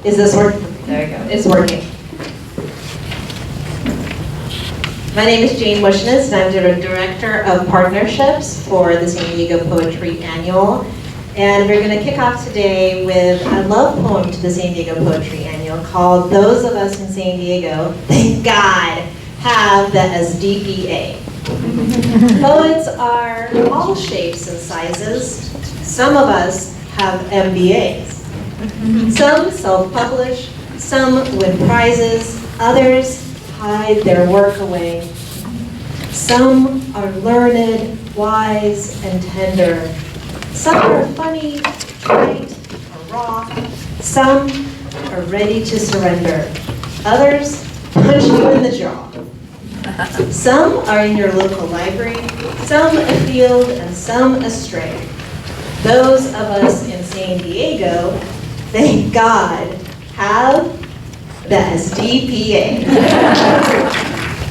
Is this working? There you go. It's working. My name is Jane Mushnes, and I'm the Director of Partnerships for the San Diego Poetry Annual. And we're going to kick off today with a love poem to the San Diego Poetry Annual called "Those of Us in San Diego, Thank God, Have the SDPA." Poets are all shapes and sizes. Some of us have MBAs. Some self-publish, some win prizes, others hide their work away. Some are learned, wise, and tender. Some are funny, trite, or raw. Some are ready to surrender. Others punch you in the jaw. Some are in your local library, some afield, and some astray. Those of us in San Diego, thank God, have the SDPA.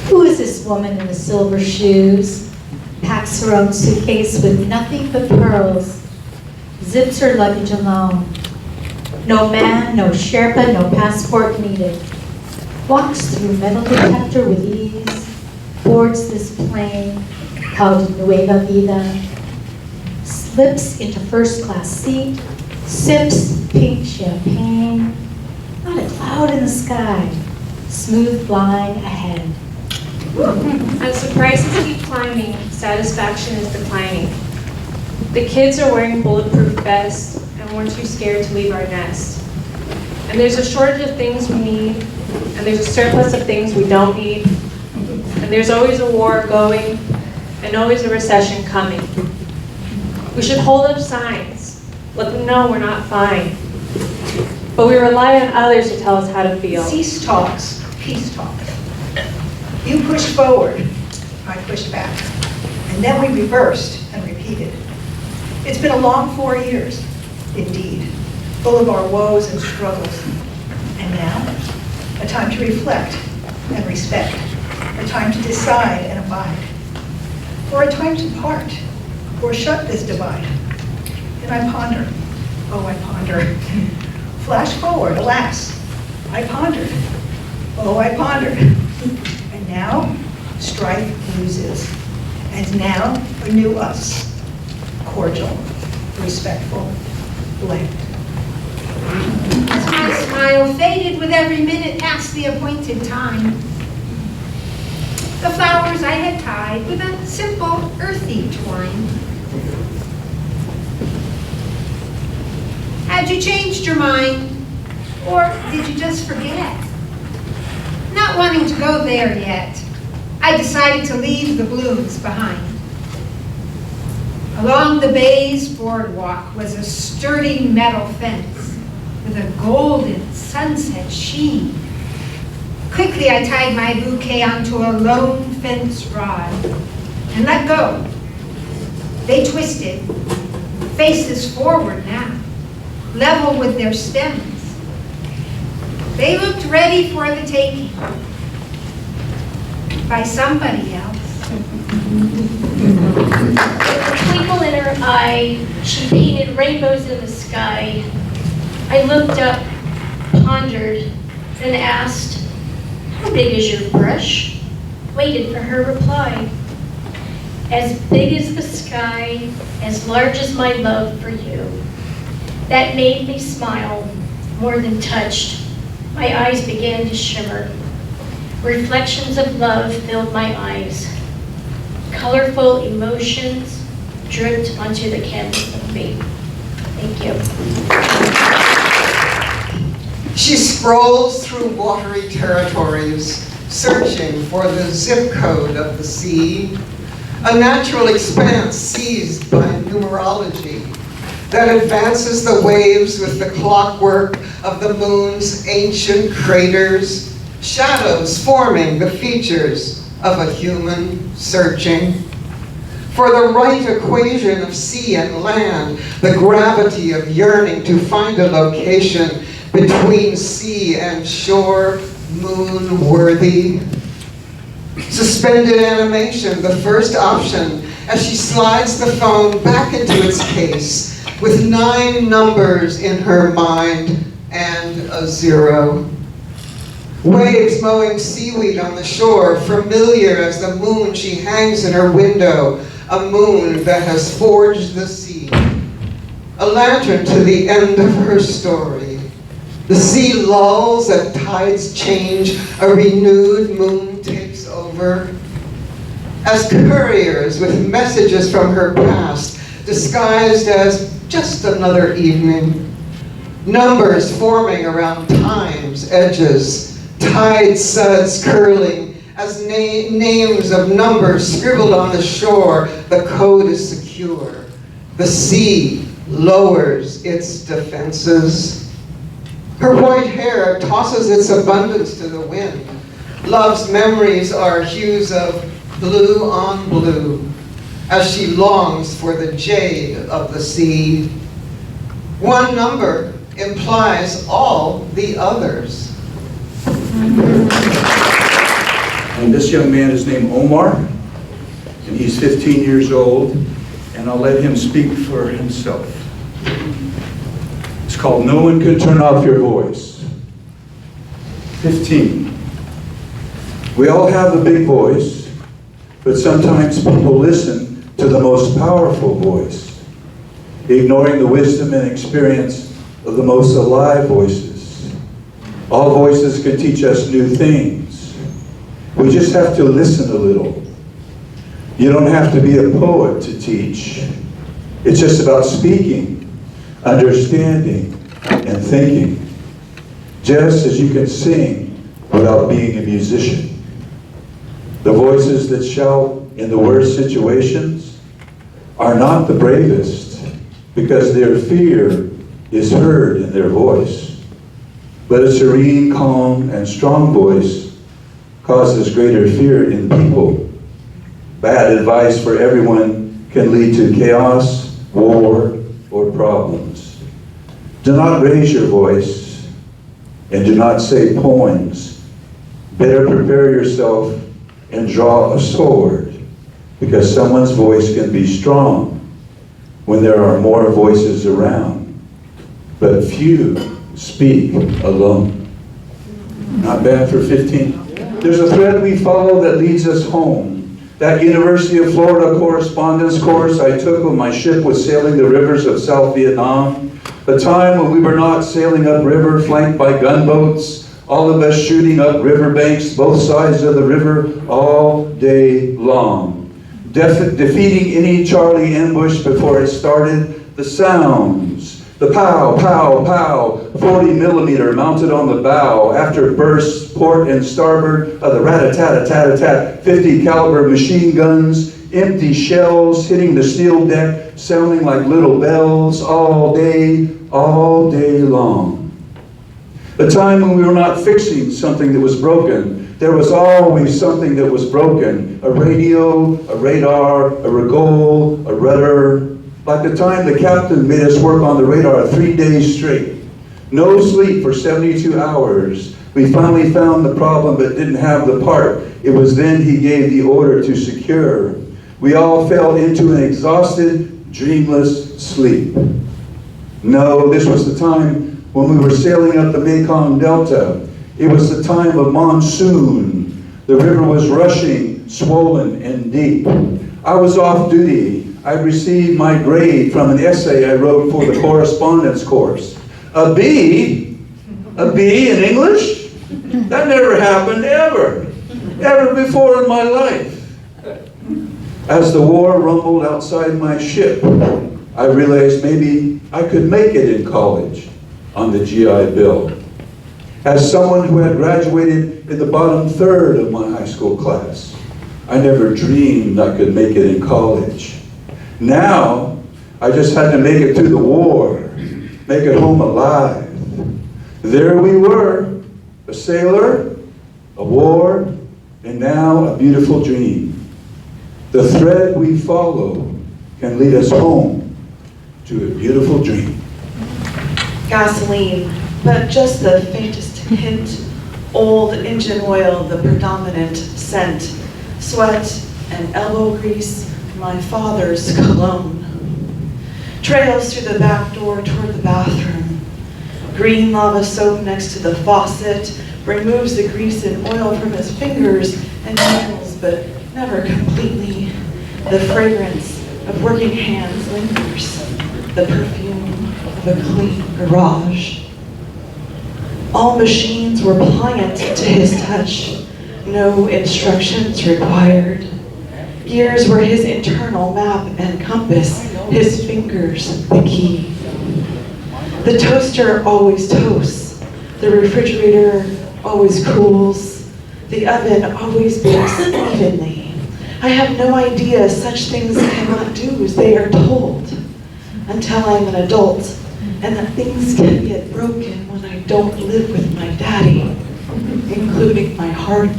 Who is this woman in the silver shoes? Packs her own suitcase with nothing but pearls. Zips her luggage alone. No man, no Sherpa, no passport needed. Walks through metal detector with ease. Boards this plane called Nueva Vida. Slips into first class seat. Sips pink champagne. Not a cloud in the sky. Smooth line ahead. As the prices keep climbing, satisfaction is declining. The kids are wearing bulletproof vests, and we're too scared to leave our nest. And there's a shortage of things we need, and there's a surplus of things we don't need. And there's always a war going, and always a recession coming. We should hold up signs, let them know we're not fine. But we rely on others to tell us how to feel. Cease talks, peace talks. You pushed forward, I pushed back. And then we reversed and repeated. It's been a long 4 years, indeed, full of our woes and struggles. And now, a time to reflect and respect, a time to decide and abide, or a time to part, or shut this divide. And I ponder, oh I ponder. Flash forward, alas, I pondered, oh I pondered. And now, strife loses. And now, a new us, cordial, respectful, blend. As my smile faded with every minute past the appointed time, the flowers I had tied with a simple, earthy twine. Had you changed your mind, or did you just forget? Not wanting to go there yet, I decided to leave the blooms behind. Along the bay's boardwalk was a sturdy metal fence with a golden sunset sheen. Quickly I tied my bouquet onto a lone fence rod and let go. They twisted, faces forward now, level with their stems. They looked ready for the taking by somebody else. With a twinkle in her eye, she painted rainbows in the sky. I looked up, pondered, then asked, "How big is your brush?" Waited for her reply. "As big as the sky, as large as my love for you." That made me smile, more than touched. My eyes began to shimmer. Reflections of love filled my eyes. Colorful emotions dripped onto the canvas of me. Thank you. She scrolls through watery territories, searching for the zip code of the sea, a natural expanse seized by numerology that advances the waves with the clockwork of the moon's ancient craters, shadows forming the features of a human searching for the right equation of sea and land, the gravity of yearning to find a location between sea and shore, moon-worthy. Suspended animation, the first option, as she slides the phone back into its case with 9 numbers in her mind, and a 0. Waves mowing seaweed on the shore, familiar as the moon she hangs in her window, a moon that has forged the sea. A lantern to the end of her story. The sea lulls as tides change, a renewed moon takes over. As couriers with messages from her past, disguised as just another evening. Numbers forming around time's edges, tide suds curling as names of numbers scribbled on the shore. The code is secure. The sea lowers its defenses. Her white hair tosses its abundance to the wind. Love's memories are hues of blue on blue, as she longs for the jade of the sea. One number implies all the others. And this young man is named Omar, and he's 15 years old, and I'll let him speak for himself. It's called No One Can Turn Off Your Voice. 15. We all have a big voice, but sometimes people listen to the most powerful voice, ignoring the wisdom and experience of the most alive voices. All voices can teach us new things. We just have to listen a little. You don't have to be a poet to teach. It's just about speaking, understanding, and thinking. Just as you can sing without being a musician. The voices that shout in the worst situations are not the bravest, because their fear is heard in their voice. But a serene, calm, and strong voice causes greater fear in people. Bad advice for everyone can lead to chaos, war, or problems. Do not raise your voice, and do not say poems. Better prepare yourself and draw a sword, because someone's voice can be strong when there are more voices around, but few speak alone. Not bad for 15. There's a thread we follow that leads us home. That University of Florida correspondence course I took when my ship was sailing the rivers of South Vietnam, a time when we were not sailing upriver flanked by gunboats, all of us shooting up riverbanks, both sides of the river, all day long. Defeating any Charlie ambush before it started, the sounds, the pow, pow, pow, 40 millimeter mounted on the bow, after bursts, port and starboard of the rat-a-tat-a-tat-a-tat, 50 caliber machine guns, empty shells hitting the steel deck, sounding like little bells, all day long. A time when we were not fixing something that was broken. There was always something that was broken. A radio, a radar, a rigole, a rudder. Like the time the captain made us work on the radar 3 days straight. No sleep for 72 hours. We finally found the problem but didn't have the part. It was then he gave the order to secure. We all fell into an exhausted, dreamless sleep. No, this was the time when we were sailing up the Mekong Delta. It was the time of monsoon. The river was rushing, swollen and deep. I was off duty. I received my grade from an essay I wrote for the correspondence course. A B? A B in English? That never happened ever before in my life. As the war rumbled outside my ship, I realized maybe I could make it in college on the GI Bill. As someone who had graduated in the bottom third of my high school class, I never dreamed I could make it in college. Now, I just had to make it through the war, make it home alive. There we were, a sailor, a war, and now a beautiful dream. The thread we follow can lead us home to a beautiful dream. Gasoline, but just the faintest hint. Old engine oil, the predominant scent. Sweat and elbow grease, my father's cologne. Trails through the back door toward the bathroom. Green lava soap next to the faucet removes the grease and oil from his fingers and nails, but never completely. The fragrance of working hands lingers, the perfume of a clean garage. All machines were pliant to his touch, no instructions required. Gears were his internal map and compass, his fingers the key. The toaster always toasts, the refrigerator always cools, the oven always bakes evenly. I have no idea such things cannot do as they are told, until I'm an adult, and that things can get broken when I don't live with my daddy, including my heart.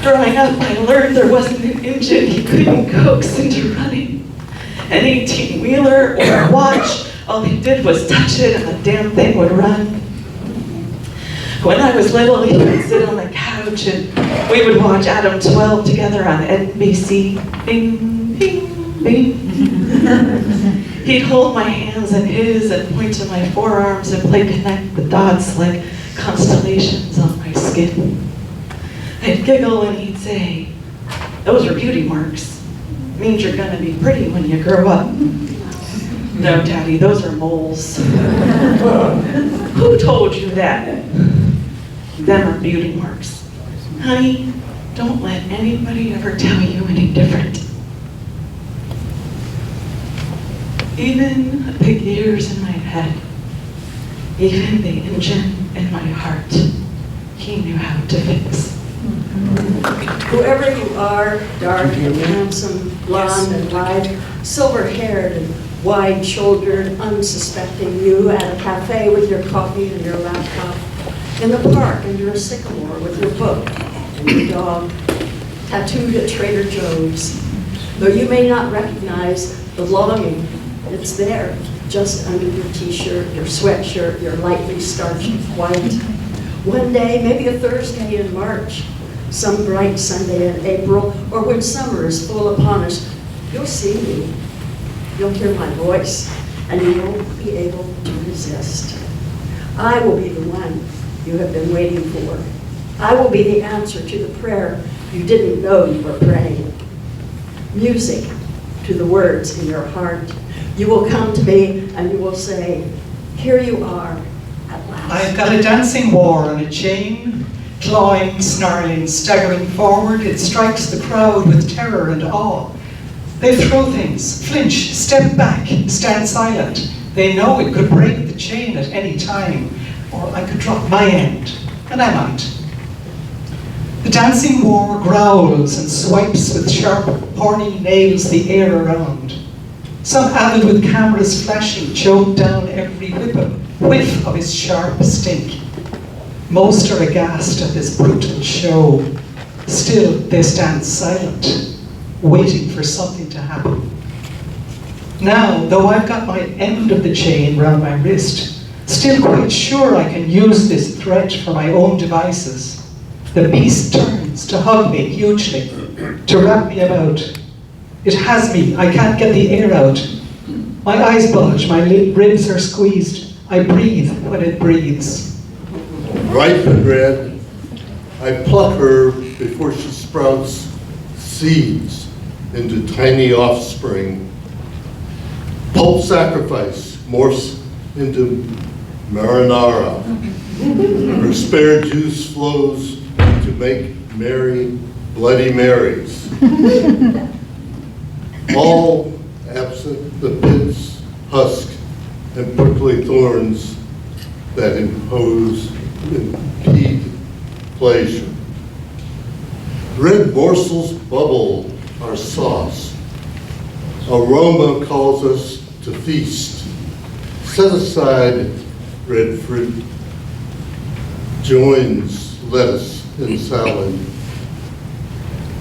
Growing up, I learned there wasn't an engine he couldn't coax into running. An 18-wheeler or a watch, all he did was touch it and the damn thing would run. When I was little, he would sit on the couch and we would watch Adam 12 together on NBC. Bing, bing, bing. He'd hold my hands in his and point to my forearms and play connect the dots like constellations on my skin. I'd giggle and he'd say, "Those are beauty marks. Means you're gonna be pretty when you grow up." "No, Daddy, those are moles." "Who told you that?" "Them are beauty marks." Honey, don't let anybody ever tell you any different. Even the gears in my head, even the engine in my heart, he knew how to fix. Whoever you are, dark and handsome, blonde and wide, silver-haired and wide-shouldered, unsuspecting, you at a cafe with your coffee and your laptop, in the park under a sycamore with your book and your dog, tattooed at Trader Joe's. Though you may not recognize the longing, it's there, just under your t-shirt, your sweatshirt, your lightly starched white. One day, maybe a Thursday in March, some bright Sunday in April, or when summer is full upon us, you'll see me, you'll hear my voice, and you won't be able to resist. I will be the one you have been waiting for. I will be the answer to the prayer you didn't know you were praying. Music to the words in your heart. You will come to me and you will say, "Here you are at last." I've got a dancing war on a chain, clawing, snarling, staggering forward. It strikes the crowd with terror and awe. They throw things, flinch, step back, stand silent. They know it could break the chain at any time, or I could drop my end, and I might. The dancing war growls and swipes with sharp, horny nails the air around. Some avid with cameras flashing choke down every whiff of his sharp stink. Most are aghast at this brutal show. Still, they stand silent, waiting for something to happen. Now, though I've got my end of the chain round my wrist, still quite sure I can use this thread for my own devices, the beast turns to hug me hugely, to wrap me about. It has me, I can't get the air out. My eyes bulge, my ribs are squeezed. I breathe when it breathes. Ripe and red, I pluck her before she sprouts seeds into tiny offspring. Pulp sacrifice morphs into marinara. Her spare juice flows to make merry Bloody Marys. All absent the pits, husk, and prickly thorns that impede pleasure. Red morsels bubble our sauce. Aroma calls us to feast. Set aside red fruit, joins lettuce in salad,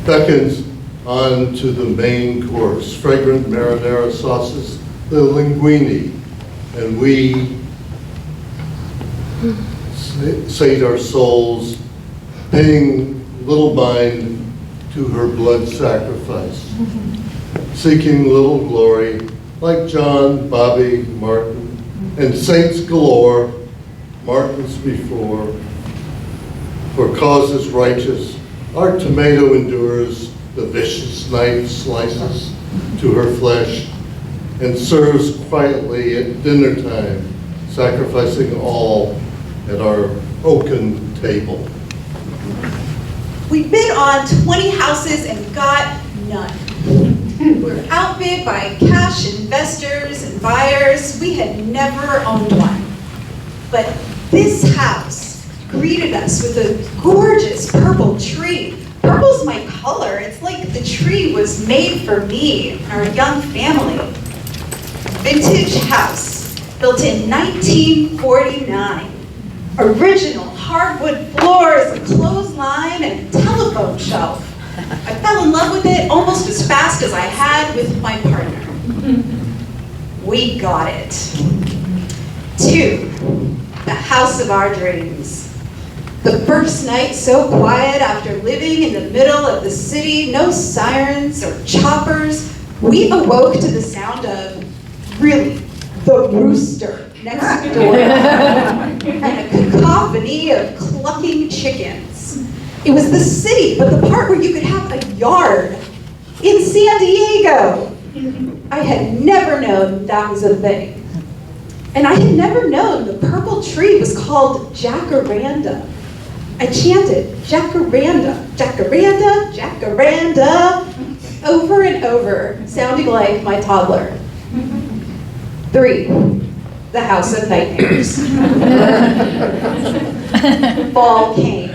beckons on to the main course, fragrant marinara sauces, the linguine, and we sate our souls, paying little mind to her blood sacrifice. seeking little glory, like John, Bobby, Martin, and saints galore, Martins before. For causes righteous, our tomato endures the vicious knife slices to her flesh and serves quietly at dinner time, sacrificing all at our oaken table. We bid on 20 houses and got none. We were outbid by cash investors and buyers. We had never owned one. But this house greeted us with a gorgeous purple tree. Purple's my color. It's like the tree was made for me and our young family. Vintage house, built in 1949. Original hardwood floors, a clothesline, and telephone shelf. I fell in love with it almost as fast as I had with my partner. We got it. 2, the house of our dreams. The first night so quiet after living in the middle of the city, no sirens or choppers, we awoke to the sound of, really, the rooster next door, and a cacophony of clucking chickens. It was the city, but the part where you could have a yard in San Diego. I had never known that was a thing. And I had never known the purple tree was called jacaranda. I chanted, jacaranda, jacaranda, jacaranda, over and over, sounding like my toddler. 3, the house of nightmares. Fall came.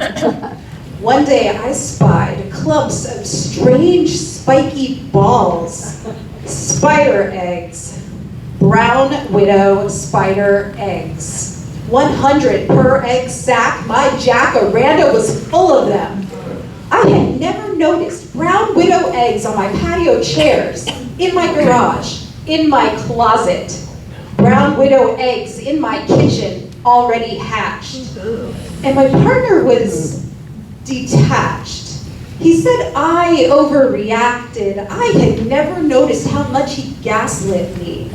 One day I spied clumps of strange spiky balls, spider eggs, brown widow spider eggs. 100 per egg sack, my jacaranda was full of them. I had never noticed brown widow eggs on my patio chairs, in my garage, in my closet. Brown widow eggs in my kitchen, already hatched. And my partner was detached. He said I overreacted. I had never noticed how much he gaslit me.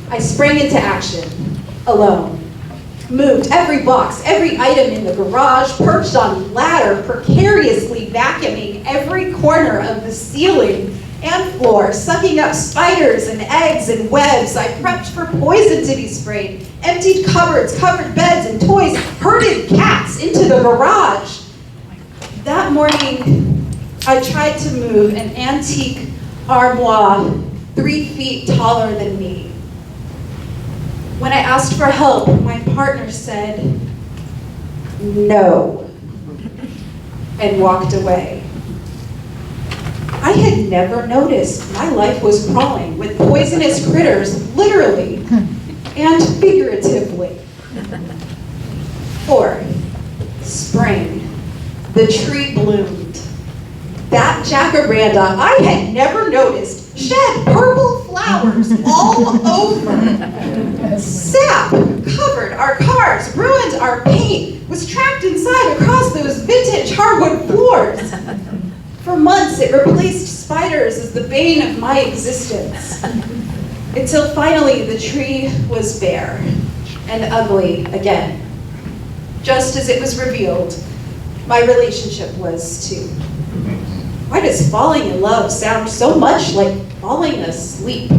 I sprang into action, alone. Moved every box, every item in the garage, perched on a ladder, precariously vacuuming every corner of the ceiling and floor, sucking up spiders and eggs and webs. I prepped for poison to be sprayed, emptied cupboards, covered beds and toys, herded cats into the garage. That morning, I tried to move an antique armoire 3 feet taller than me. When I asked for help, my partner said, no, and walked away. I had never noticed my life was crawling with poisonous critters, literally and figuratively. 4, spring. The tree bloomed. That jacaranda I had never noticed shed purple flowers all over. Sap covered our cars, ruined our paint, was trapped inside across those vintage hardwood floors. For months, it replaced spiders as the bane of my existence. Until finally, the tree was bare and ugly again. Just as it was revealed, my relationship was too. Why does falling in love sound so much like falling asleep?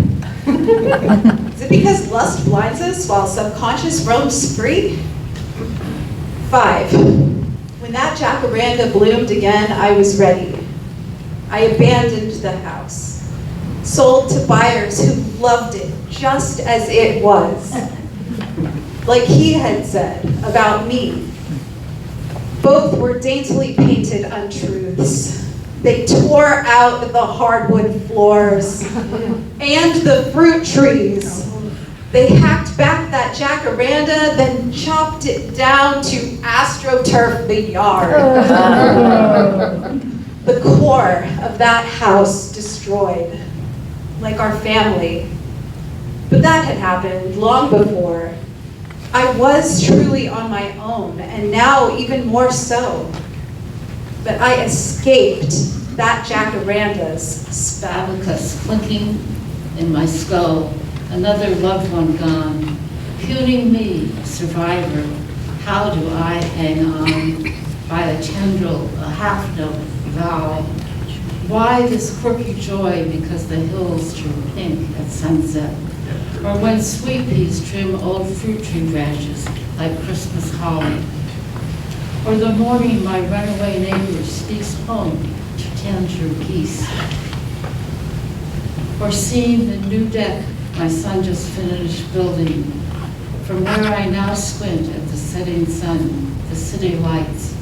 Is it because lust blinds us while subconscious roams free? 5, when that jacaranda bloomed again, I was ready. I abandoned the house, sold to buyers who loved it just as it was. Like he had said about me. Both were daintily painted untruths. They tore out the hardwood floors and the fruit trees. They hacked back that jacaranda, then chopped it down to astroturf the yard. The core of that house destroyed, like our family. But that had happened long before. I was truly on my own, and now even more so. But I escaped that jacaranda's spell. Abacus clinking in my skull, another loved one gone, puning me, a survivor. How do I hang on by a tendril, a half-note vow? Why this quirky joy because the hills turn pink at sunset? Or when sweet peas trim old fruit tree branches like Christmas holly? Or the morning my runaway neighbor speaks home to tend her geese? Or seeing the new deck my son just finished building, from where I now squint at the setting sun, the city lights,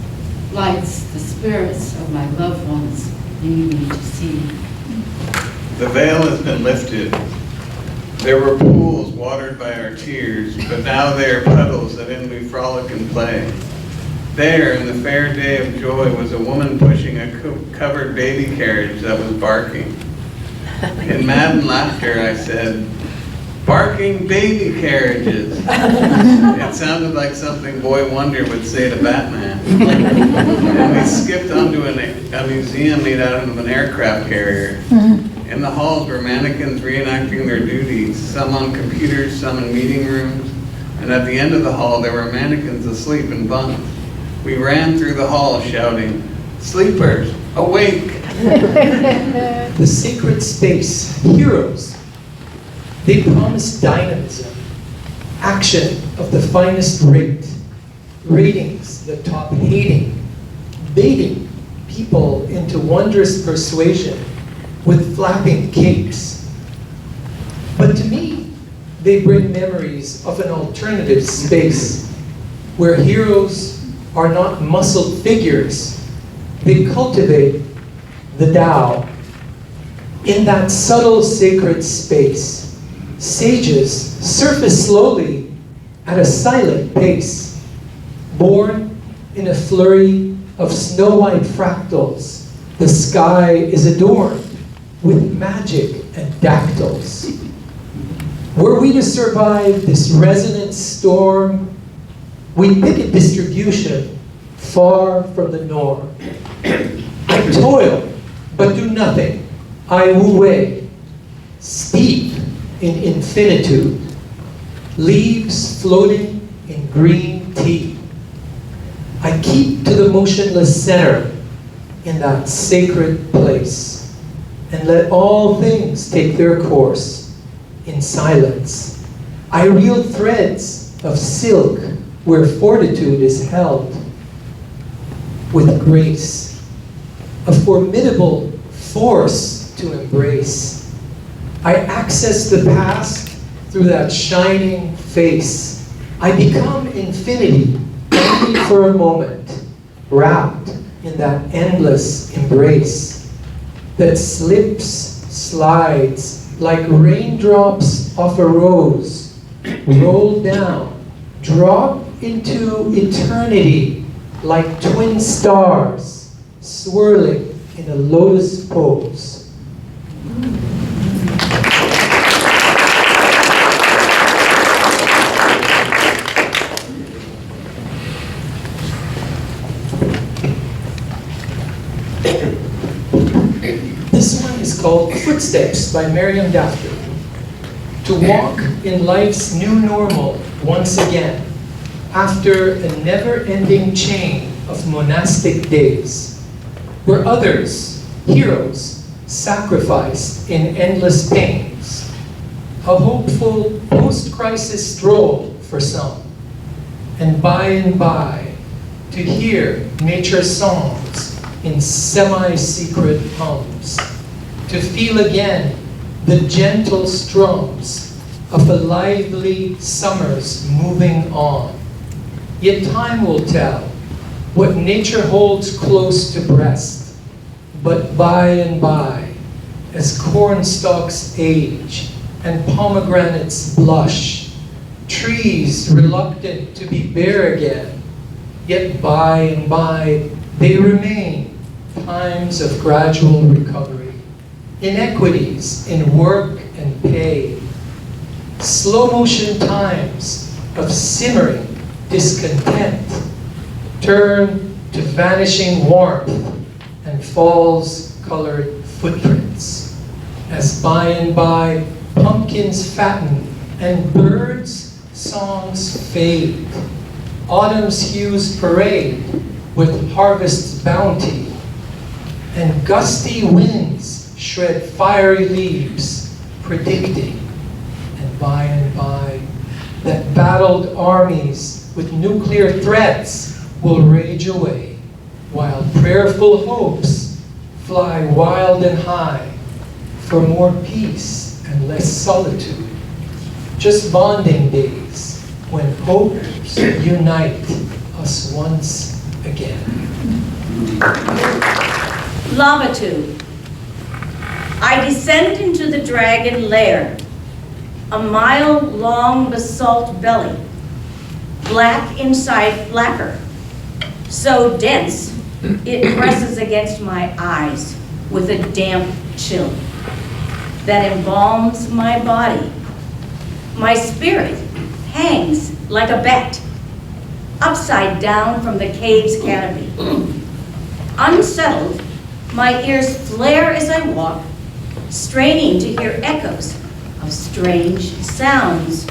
the spirits of my loved ones need me to see. The veil has been lifted. There were pools watered by our tears, but now they are puddles that in we frolic and play. There, in the fair day of joy, was a woman pushing a covered baby carriage that was barking. In maddened laughter, I said, "Barking baby carriages." It sounded like something Boy Wonder would say to Batman. And we skipped onto a museum made out of an aircraft carrier. In the halls were mannequins reenacting their duties, some on computers, some in meeting rooms. And at the end of the hall, there were mannequins asleep in bunks. We ran through the hall shouting, "Sleepers, awake!" The sacred space, heroes. They promise dynamism, action of the finest rate, ratings that top hating, baiting people into wondrous persuasion with flapping capes. But to me, they bring memories of an alternative space where heroes are not muscled figures. They cultivate the Tao. In that subtle sacred space, sages surface slowly at a silent pace, born in a flurry of snow-white fractals. The sky is adorned with magic and dactyls. Were we to survive this resonant storm, we pick a distribution far from the norm. I toil, but do nothing. I wu wei, steep in infinitude, leaves floating in green tea. I keep to the motionless center in that sacred place, and let all things take their course in silence. I reel threads of silk where fortitude is held with grace, a formidable force to embrace. I access the past through that shining face. I become infinity only for a moment, wrapped in that endless embrace that slips, slides like raindrops off a rose, roll down, drop into eternity like twin stars swirling in a lotus pose. This one is called Footsteps by Miriam Dafter. To walk in life's new normal once again, after a never-ending chain of monastic days, where others, heroes, sacrificed in endless pains. A hopeful post-crisis stroll for some, and by, to hear nature's songs in semi-secret hums, to feel again the gentle strums of a lively summer's moving on. Yet time will tell what nature holds close to breast, but by and by, as corn stalks age and pomegranates blush, trees reluctant to be bare again, yet by and by they remain times of gradual recovery, inequities in work and pay, slow motion times of simmering discontent turn to vanishing warmth and falls rose-colored footprints, as by and by pumpkins fatten and birds' songs fade. Autumn's hues parade with harvest's bounty, and gusty winds shred fiery leaves, predicting, and by, that battled armies with nuclear threats will rage away, while prayerful hopes fly wild and high for more peace and less solitude. Just bonding days when hopes unite us once again. Lava tube. I descend into the dragon lair, a mile-long basalt belly, black inside blacker, so dense it presses against my eyes with a damp chill that embalms my body. My spirit hangs like a bat, upside down from the cave's canopy. Unsettled, my ears flare as I walk, straining to hear echoes of strange sounds.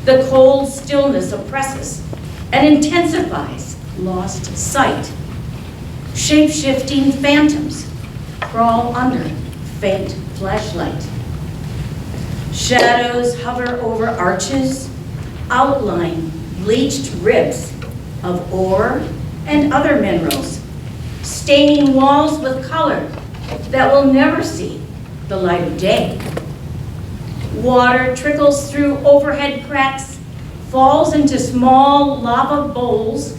The cold stillness oppresses and intensifies lost sight. Shape-shifting phantoms crawl under faint flashlight. Shadows hover over arches, outline bleached ribs of ore and other minerals, staining walls with color that will never see the light of day. Water trickles through overhead cracks, falls into small lava bowls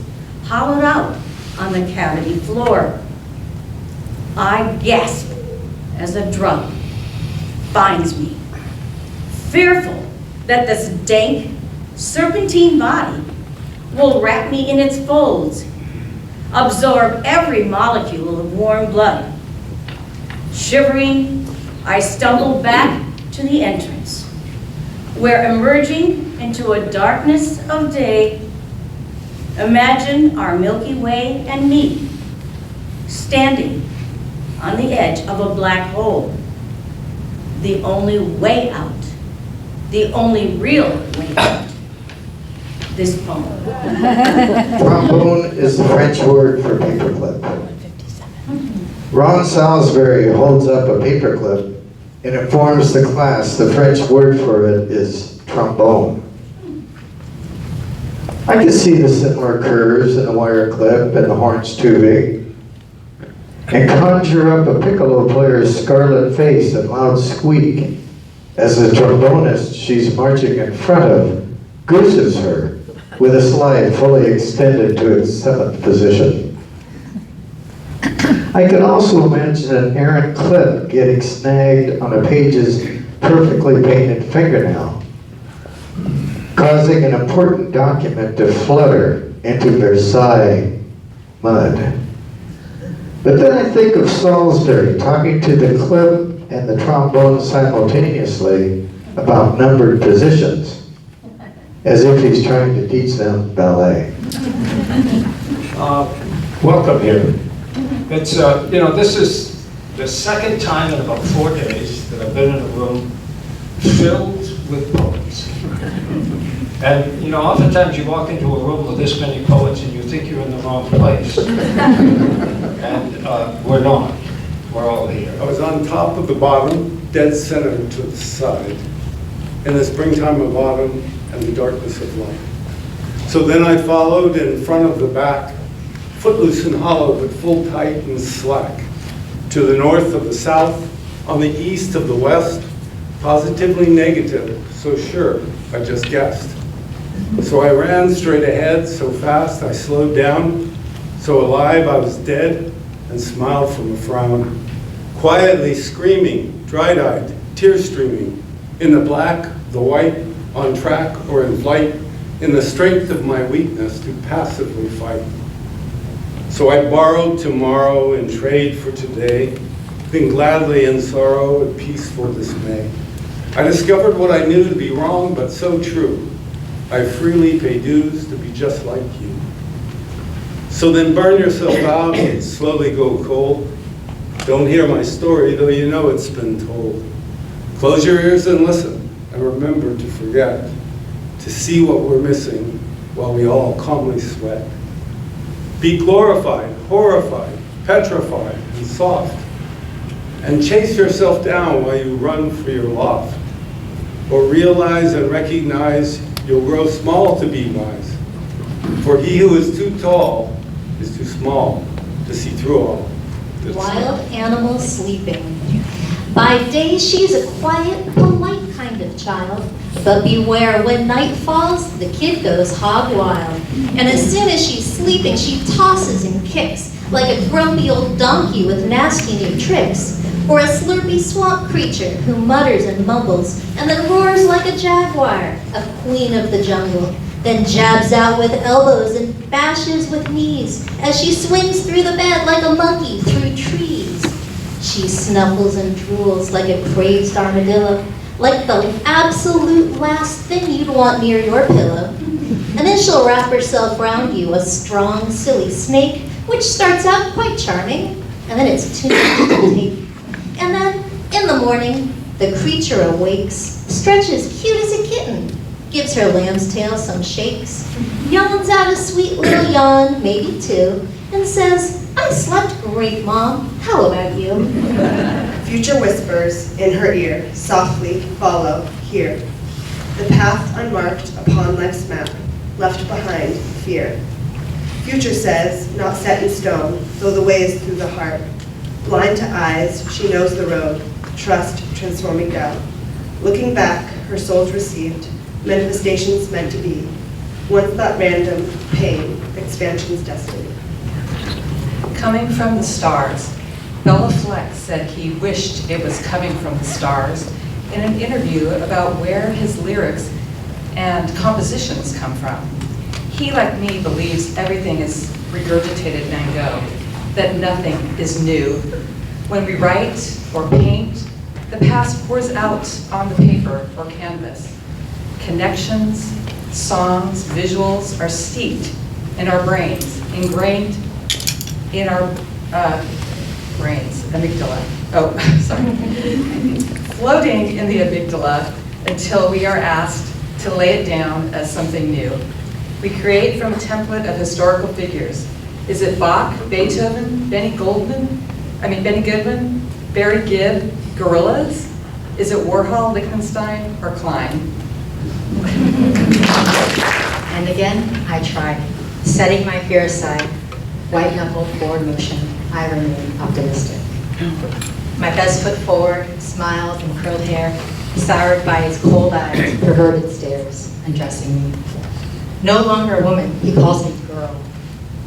hollowed out on the cavity floor. I gasp as a drug finds me, fearful that this dank, serpentine body will wrap me in its folds, absorb every molecule of warm blood. Shivering, I stumble back to the entrance, where emerging into a darkness of day, imagine our Milky Way and me, standing on the edge of a black hole. The only way out, the only real way out. This poem. Trombone is the French word for paperclip. Ron Salisbury holds up a paperclip and informs the class the French word for it is trombone. I can see the similar curves in the wire clip and the horn's tubing, and conjure up a piccolo player's scarlet face and loud squeak as the trombonist she's marching in front of gooses her with a slide fully extended to its 7th position. I can also imagine an errant clip getting snagged on a page's perfectly painted fingernail, causing an important document to flutter into Versailles mud. But then I think of Salisbury talking to the clip and the trombone simultaneously about numbered positions, as if he's trying to teach them ballet. Welcome here. It's, this is the second time in about 4 days that I've been in a room filled with poets. And, oftentimes you walk into a room with this many poets and you think you're in the wrong place. And we're not. We're all here. I was on top of the bottom, dead center to the side, in the springtime of autumn and the darkness of light. So then I followed in front of the back, footloose and hollow, but full tight and slack. To the north of the south, on the east of the west, positively negative, so sure, I just guessed. So I ran straight ahead, so fast I slowed down, so alive I was dead, and smiled from a frown. Quietly screaming, dried-eyed, tears streaming, in the black, the white, on track or in flight, in the strength of my weakness to passively fight. So I borrowed tomorrow in trade for today, then gladly in sorrow and peaceful dismay. I discovered what I knew to be wrong, but so true. I freely pay dues to be just like you. So then burn yourself out and slowly go cold. Don't hear my story, though you know it's been told. Close your ears and listen, and remember to forget, to see what we're missing while we all calmly sweat. Be glorified, horrified, petrified, and soft, and chase yourself down while you run for your loft. Or realize and recognize you'll grow small to be wise. For he who is too tall is too small to see through all. Wild animal sleeping. By day she's a quiet, polite kind of child. But beware, when night falls, the kid goes hog wild. And as soon as she's sleeping, she tosses and kicks like a grumpy old donkey with nasty new tricks. Or a slurpy swamp creature who mutters and mumbles and then roars like a jaguar, a queen of the jungle. Then jabs out with elbows and bashes with knees as she swings through the bed like a monkey through trees. She snuffles and drools like a crazed armadillo, like the absolute last thing you'd want near your pillow. And then she'll wrap herself around you, a strong, silly snake, which starts out quite charming, and then it's too much to take. And then, in the morning, the creature awakes, stretches cute as a kitten, gives her lamb's tail some shakes, yawns out a sweet little yawn, maybe two, and says, "I slept great, Mom. How about you?" Future whispers in her ear, softly follow here. The path unmarked upon life's map, left behind fear. Future says, not set in stone, though the way is through the heart. Blind to eyes, she knows the road, trust transforming down. Looking back, her soul's received, manifestations meant to be. Once thought random, pain, expansion's destiny. Coming from the stars. Bella Fleck said he wished it was coming from the stars in an interview about where his lyrics and compositions come from. He, like me, believes everything is regurgitated Van Gogh, that nothing is new. When we write or paint, the past pours out on the paper or canvas. Connections, songs, visuals are steeped in our brains, ingrained in our brains, amygdala. Oh, sorry. Floating in the amygdala until we are asked to lay it down as something new. We create from a template of historical figures. Is it Bach, Beethoven, Benny Goodman, Barry Gibb, Gorillas? Is it Warhol, Lichtenstein, or Klein? And again, I try. Setting my fear aside, white-knuckled forward motion, I remain optimistic. My best foot forward, smiles and curled hair, soured by his cold eyes, perverted stares, undressing me. No longer a woman, he calls me girl.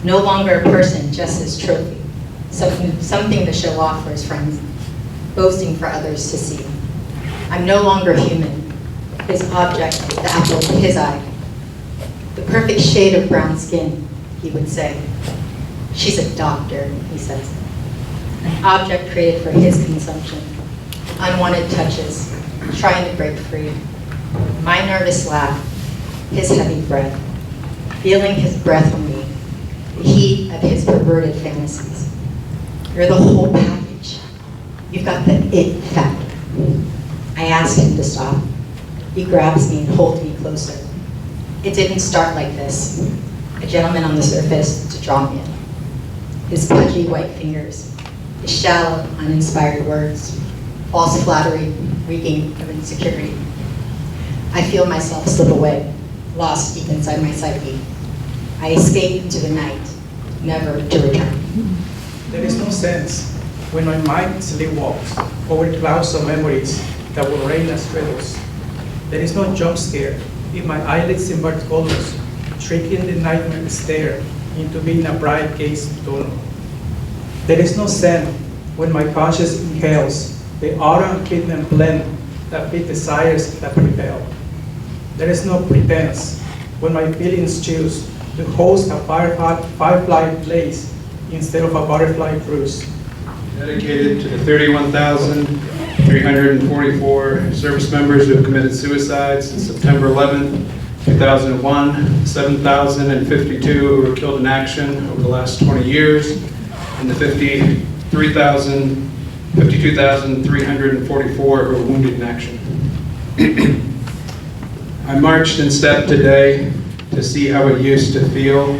No longer a person, just his trophy. Something to show off for his friends, boasting for others to see. I'm no longer human. His object, the apple of his eye. The perfect shade of brown skin, he would say. She's a doctor, he says. An object created for his consumption. Unwanted touches, trying to break free. My nervous laugh, his heavy breath. Feeling his breath on me, the heat of his perverted fantasies. You're the whole package. You've got the it factor. I ask him to stop. He grabs me and holds me closer. It didn't start like this. A gentleman on the surface to draw me in. His pudgy white fingers, his shallow, uninspired words, false flattery, reeking of insecurity. I feel myself slip away, lost deep inside my psyche. I escape into the night, never to return. There is no sense when my mind sleepwalks over clouds of memories that will rain as riddles. There is no jump scare if my eyelids invert colors, tricking the nightmare stare into being a bright gaze tunnel. There is no scent when my conscience inhales the autumn kidney blend that fit desires that prevail. There is no pretense when my feelings choose to host a firefly blaze instead of a butterfly cruise. Dedicated to the 31,344 service members who have committed suicide since September 11th, 2001, 7,052 who were killed in action over the last 20 years, and the 50 52,344 who were wounded in action. I marched in step today to see how it used to feel.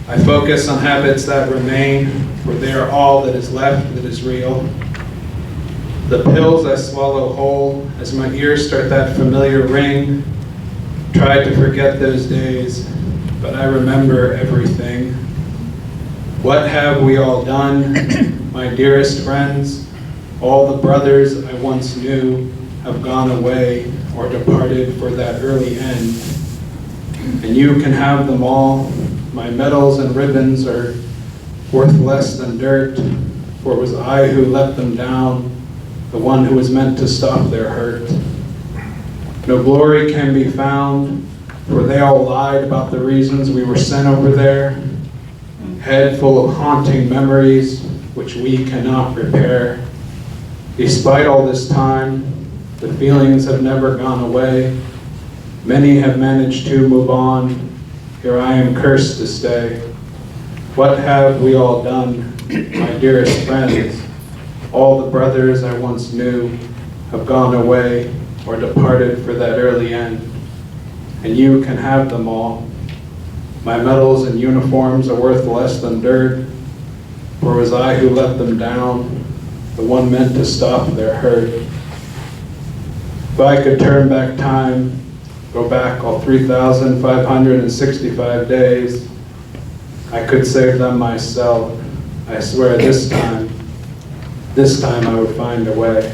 I focus on habits that remain, for they are all that is left that is real. The pills I swallow whole as my ears start that familiar ring. Tried to forget those days, but I remember everything. What have we all done, my dearest friends? All the brothers I once knew have gone away or departed for that early end. And you can have them all. My medals and ribbons are worth less than dirt, for it was I who let them down, the one who was meant to stop their hurt. No glory can be found, for they all lied about the reasons we were sent over there. Head full of haunting memories, which we cannot repair. Despite all this time, the feelings have never gone away. Many have managed to move on. Here I am cursed to stay. What have we all done, my dearest friends? All the brothers I once knew have gone away or departed for that early end. And you can have them all. My medals and uniforms are worth less than dirt, for it was I who let them down, the one meant to stop their hurt. If I could turn back time, go back all 3,565 days, I could save them myself. I swear this time I would find a way.